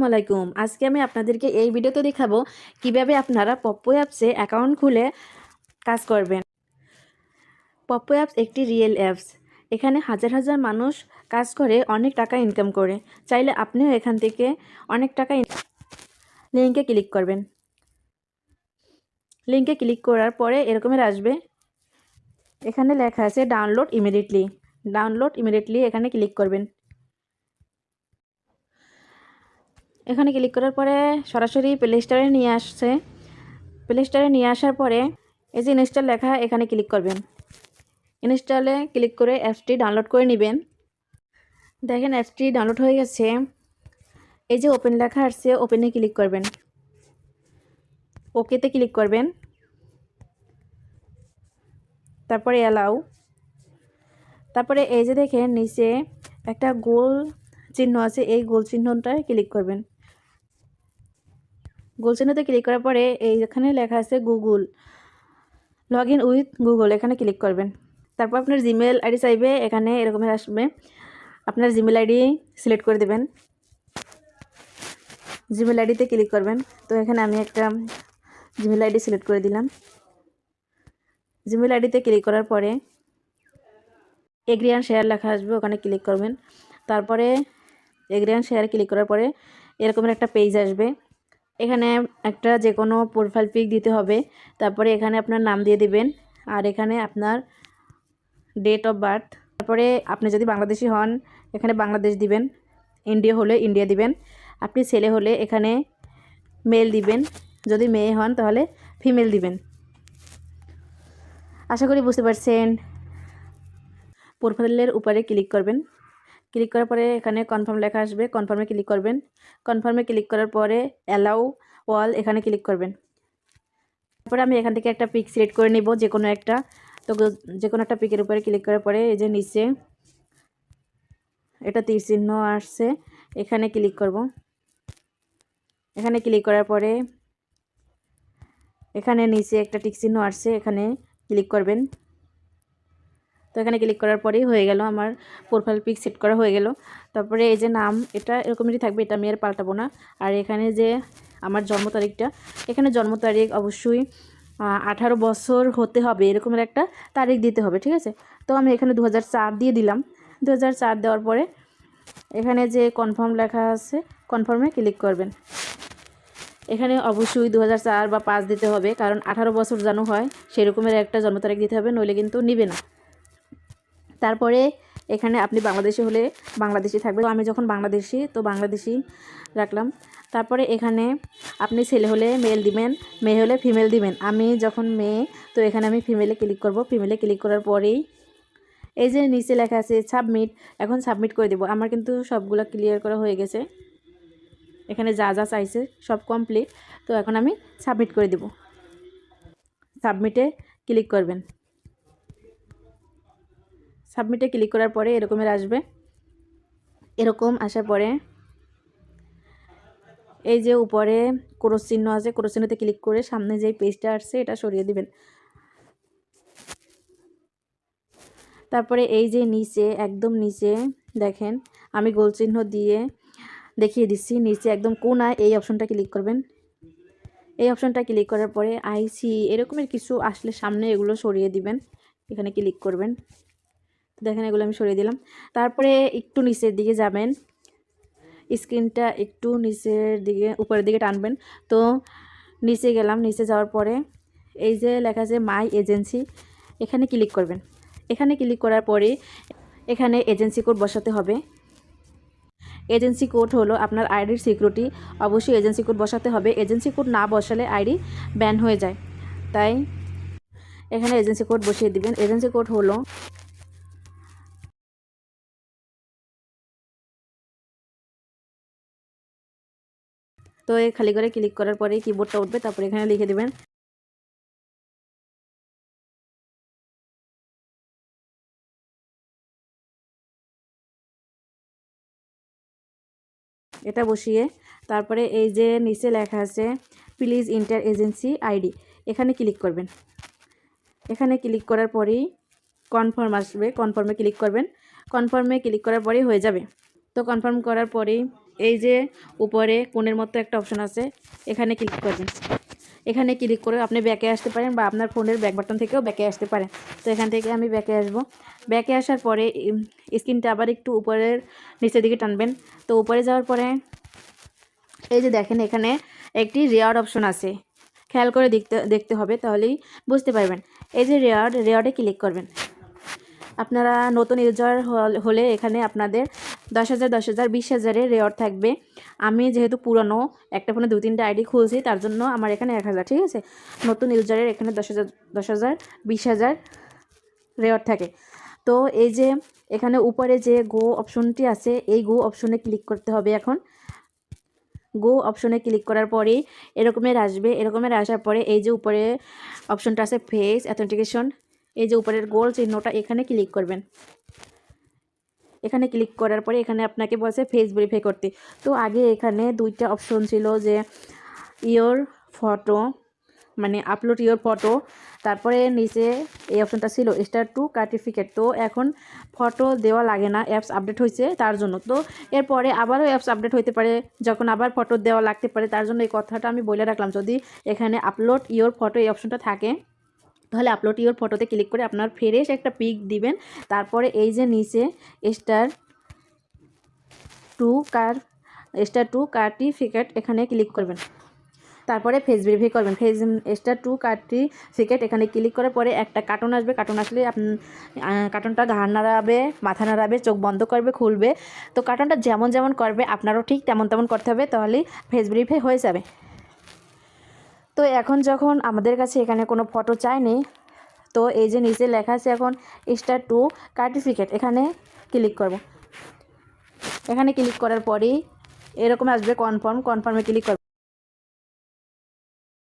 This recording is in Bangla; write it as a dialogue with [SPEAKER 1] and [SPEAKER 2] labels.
[SPEAKER 1] আসসালামাইকুম। আজকে আমি আপনাদেরকে এই ভিডিওতে দেখাবো কিভাবে আপনারা পপ্পো অ্যাপসে অ্যাকাউন্ট খুলে কাজ করবেন। পপ্পো অ্যাপস একটি রিয়েল অ্যাপস। এখানে হাজার হাজার মানুষ কাজ করে অনেক টাকা ইনকাম করে। চাইলে আপনিও এখান থেকে অনেক টাকা লিঙ্কে ক্লিক করবেন। লিঙ্কে ক্লিক করার পরে এরকমের আসবে, এখানে লেখা আছে ডাউনলোড ইমিডিয়েটলি। ডাউনলোড ইমিডিয়েটলি এখানে ক্লিক করবেন। এখানে ক্লিক করার পরে সরাসরি প্লে স্টোরে নিয়ে আসছে। প্লে স্টোরে নিয়ে আসার পরে এই যে ইনস্টল লেখা, এখানে ক্লিক করবেন। ইনস্টলে ক্লিক করে অ্যাপসটি ডাউনলোড করে নেবেন। দেখেন অ্যাপসটি ডাউনলোড হয়ে গেছে। এই যে ওপেন লেখা আসছে, ওপেনে ক্লিক করবেন। ওকেতে ক্লিক করবেন, তারপরে অ্যালাউ। তারপরে এই যে দেখেন নিচে একটা গোল চিহ্ন আছে, এই গোল চিহ্নটায় ক্লিক করবেন। গোল চিহ্নতে ক্লিক করার পরে এইখানে লেখা আছে Google, log in with Google, এখানে ক্লিক করবেন। তারপর আপনার জিমেল আইডি চাইবে, এখানে এরকমের আসবে। আপনার জিমেল আইডি সিলেক্ট করে দেবেন। জিমেল আইডিতে ক্লিক করবেন। তো এখানে আমি একটা জিমেল আইডি সিলেক্ট করে দিলাম। জিমেল আইডিতে ক্লিক করার পরে এগ্রি অ্যান্ড শেয়ার লেখা আসবে, ওখানে ক্লিক করবেন। তারপরে এগ্রি অ্যান্ড শেয়ার ক্লিক করার পরে এরকমের একটা পেজ আসবে। এখানে একটা যে কোনো প্রোফাইল পিক দিতে হবে। তারপরে এখানে আপনার নাম দিয়ে দিবেন, আর এখানে আপনার ডেট অফ বার্থ। তারপরে আপনি যদি বাংলাদেশি হন এখানে বাংলাদেশ দিবেন, ইন্ডিয়া হলে ইন্ডিয়া দিবেন, আপনি ছেলে হলে এখানে মেল দিবেন, যদি মেয়ে হন তাহলে ফিমেল দিবেন। আশা করি বুঝতে পারছেন। প্রোফাইলের উপরে ক্লিক করবেন। ক্লিক করার পরে এখানে কনফার্ম লেখা আসবে, কনফার্মে ক্লিক করবেন। কনফার্মে ক্লিক করার পরে অ্যালাউ ওয়াল এখানে ক্লিক করবেন। তারপরে আমি এখান থেকে একটা পিক সিলেক্ট করে নেব, যে কোনো একটা। তো যে কোনো একটা পিকের উপরে ক্লিক করার পরে এই যে নিচে এটা তীর চিহ্ন আসছে, এখানে ক্লিক করব। এখানে ক্লিক করার পরে এখানে নিচে একটা টিক চিহ্ন আসছে, এখানে ক্লিক করবেন। তো এখানে ক্লিক করার পরেই হয়ে গেল, আমার প্রোফাইল পিক সেট করা হয়ে গেল। তারপরে এই যে নাম, এটা এরকমই থাকবে, এটা আমি আর পাল্টাবো না। আর এখানে যে আমার জন্ম তারিখটা, এখানে জন্ম তারিখ অবশ্যই 18 বছর হতে হবে, এরকমের একটা তারিখ দিতে হবে, ঠিক আছে। তো আমি এখানে 2004 দিয়ে দিলাম। 2004 দেওয়ার পরে এখানে যে কনফার্ম লেখা আছে, কনফার্মে ক্লিক করবেন। এখানে অবশ্যই 2004 বা 5 দিতে হবে, কারণ 18 বছর যেন হয় সেরকমের একটা জন্ম তারিখ দিতে হবে, নইলে কিন্তু নিবে না। তারপরে এখানে আপনি বাংলাদেশি হলে বাংলাদেশি থাকবে, তো আমি যখন বাংলাদেশি তো বাংলাদেশি রাখলাম। তারপরে এখানে আপনি ছেলে হলে মেল দিবেন, মেয়ে হলে ফিমেল দিবেন। আমি যখন মেয়ে, তো এখানে আমি ফিমেলে ক্লিক করব। ফিমেলে ক্লিক করার পরেই এই যে নিচে লেখা আছে সাবমিট, এখন সাবমিট করে দেব। আমার কিন্তু সবগুলো ক্লিয়ার করা হয়ে গেছে, এখানে যা যা চাইছে সব কমপ্লিট। তো এখন আমি সাবমিট করে দেব। সাবমিটে ক্লিক করবেন। সাবমিটে ক্লিক করার পরে এরকমের আসবে। এরকম আসার পরে এই যে উপরে ক্রস চিহ্ন আছে, ক্রস চিহ্নতে ক্লিক করে সামনে যে পেজটা আসছে এটা সরিয়ে দিবেন। তারপরে এই যে নিচে, একদম নিচে দেখেন আমি গোল চিহ্ন দিয়ে দেখিয়ে দিচ্ছি, নিচে একদম কোনায় এই অপশনটা ক্লিক করবেন। এই অপশনটা ক্লিক করার পরে আইসি এরকমের কিছু আসলে সামনে এগুলো সরিয়ে দিবেন, এখানে ক্লিক করবেন। দেখেন এগুলো আমি সরিয়ে দিলাম। তারপরে একটু নিচের দিকে যাবেন, স্ক্রিনটা একটু নিচের দিকে উপরের দিকে টানবেন। তো নিচে গেলাম, নিচে যাওয়ার পরে এই যে লেখা আছে মাই এজেন্সি, এখানে ক্লিক করবেন। এখানে ক্লিক করার পরে এখানে এজেন্সি কোড বসাতে হবে। এজেন্সি কোড হলো আপনার আইডির সিকিউরিটি, অবশ্যই এজেন্সি কোড বসাতে হবে। এজেন্সি কোড না বসালে আইডি ব্যান হয়ে যায়, তাই এখানে এজেন্সি কোড বসিয়ে দিবেন। এজেন্সি কোড হলো তো এই খালি করে ক্লিক করার পরে কিবোর্ডটা উঠবে, তারপরে এখানে লিখে দিবেন। এটা বসিয়ে তারপরে এই যে নিচে লেখা আছে প্লিজ ইন্টার এজেন্সি আইডি, এখানে ক্লিক করবেন। এখানে ক্লিক করার পরেই কনফার্ম আসবে, কনফার্মে ক্লিক করবেন। কনফার্মে ক্লিক করার পরেই হয়ে যাবে। তো কনফার্ম করার পরেই এই যে উপরে কোণের মতো একটা অপশন আছে, এখানে ক্লিক করবেন। এখানে ক্লিক করে আপনি ব্যাকে আসতে পারেন বা আপনার ফোনের ব্যাক বাটন থেকেও ব্যাকে আসতে পারেন। তো এখান থেকে আমি ব্যাকে আসব। ব্যাকে আসার পরে স্ক্রিনটা আবার একটু উপরের নিচের দিকে টানবেন। তো উপরে যাওয়ার পরে এই যে দেখেন এখানে একটি রেয়ার অপশন আছে, খেয়াল করে দেখতে হবে, তাহলেই বুঝতে পারবেন। এই যে রেয়ারে ক্লিক করবেন। আপনারা নতুন ইউজার হলে এখানে আপনাদের 10,000 10,000 20,000-এর রেওয়ার্ড থাকবে। আমি যেহেতু পুরনো একটা ফোনে 2-3টা আইডি খুলছি, তার জন্য আমার এখানে 1,000, ঠিক আছে। নতুন ইউজারের এখানে 10,000 10,000 20,000 রেওয়ার্ড থাকে। তো এই যে এখানে উপরে যে গো অপশনটি আছে, এই গো অপশনে ক্লিক করতে হবে। এখন গো অপশনে ক্লিক করার পরেই এরকমের আসবে। এরকমের আসার পরে এই যে উপরে অপশনটা আছে ফেস অথেন্টিকেশন, এই যে উপরের গোল চিহ্নটা, এখানে ক্লিক করবেন। এখানে ক্লিক করার পরে এখানে আপনাকে বলছে ফেস ভেরিফাই করতে। তো আগে এখানে 2টা অপশন ছিল, যে ইয়োর ফটো, মানে আপলোড ইয়োর ফটো, তারপরে নিচে এই অপশনটা ছিল স্টার টু সার্টিফিকেট। তো এখন ফটো দেওয়া লাগে না, অ্যাপস আপডেট হয়েছে তার জন্য। তো এরপরে আবারও অ্যাপস আপডেট হতে পারে, যখন আবার ফটো দেওয়া লাগতে পারে, তার জন্য এই কথাটা আমি বলে রাখলাম। যদি এখানে আপলোড ইয়োর ফটো এই অপশনটা থাকে, তাহলে আপলোড ইয়োর ফটোতে ক্লিক করে আপনার ফ্রেশ একটা পিক দিবেন। তারপরে এই যে নিচে স্টার টু সার্টিফিকেট এখানে ক্লিক করবেন। তারপরে ফেস ভেরিফাই করবেন। স্টার টু সার্টিফিকেট এখানে ক্লিক করার পরে একটা কার্টুন আসবে। কার্টুন আসলে কার্টুনটা ঘাড় নাড়াবে, মাথা নাড়াবে, চোখ বন্ধ করবে, খুলবে। তো কার্টুনটা যেমন যেমন করবে আপনারও ঠিক তেমন তেমন করতে হবে, তাহলেই ফেস ভেরিফাই হয়ে যাবে। তো এখন যখন আমাদের কাছে এখানে কোনো ফটো চাইনি, তো এই যে নিচে লেখা আছে এখন স্টার টু সার্টিফিকেট, এখানে ক্লিক করব। এখানে ক্লিক করার পরেই এরকম আসবে কনফার্মে ক্লিক করব।